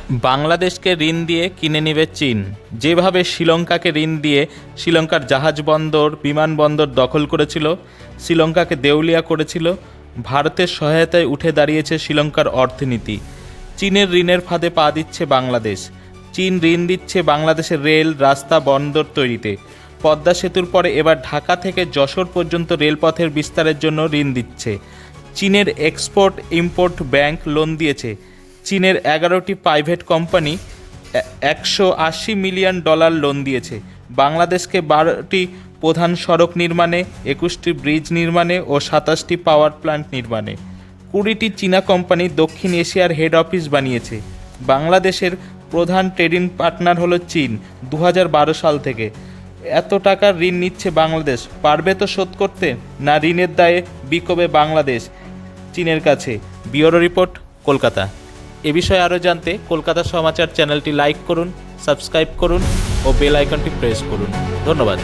বাংলাদেশকে ঋণ দিয়ে কিনে নেবে চীন। যেভাবে শ্রীলঙ্কাকে ঋণ দিয়ে শ্রীলঙ্কার জাহাজ বন্দর বিমানবন্দর দখল করেছিল, শ্রীলঙ্কাকে দেউলিয়া করেছিল, ভারতের সহায়তায় উঠে দাঁড়িয়েছে শ্রীলঙ্কার অর্থনীতি। চীনের ঋণের ফাঁদে পা দিচ্ছে বাংলাদেশ। চীন ঋণ দিচ্ছে বাংলাদেশের রেল, রাস্তা, বন্দর তৈরিতে। পদ্মা সেতুর পরে এবার ঢাকা থেকে যশোর পর্যন্ত রেলপথের বিস্তারের জন্য ঋণ দিচ্ছে। চীনের এক্সপোর্ট ইম্পোর্ট ব্যাংক লোন দিয়েছে। চীনের 11টি প্রাইভেট কোম্পানি $180 মিলিয়ন লোন দিয়েছে। বাংলাদেশকে 12টি প্রধান সড়ক নির্মাণে, 21টি ব্রিজ নির্মাণে ও 27টি পাওয়ার প্ল্যান্ট নির্মাণে। 20টি চীনা কোম্পানি দক্ষিণ এশিয়ার হেড অফিস বানিয়েছে। বাংলাদেশের প্রধান ট্রেডিং পার্টনার হলো চীন 2012 সাল থেকে। এত টাকার ঋণ নিচ্ছে বাংলাদেশ, পারবে তো শোধ করতে? না ঋণের দায়ে বিকোবে বাংলাদেশ চীনের কাছে। Bureau report, Kolkata. এ বিষয়ে আরও জানতে কলকাতা সমাচার চ্যানেলটি লাইক করুন, সাবস্ক্রাইব করুন ও বেল আইকনটি প্রেস করুন। ধন্যবাদ।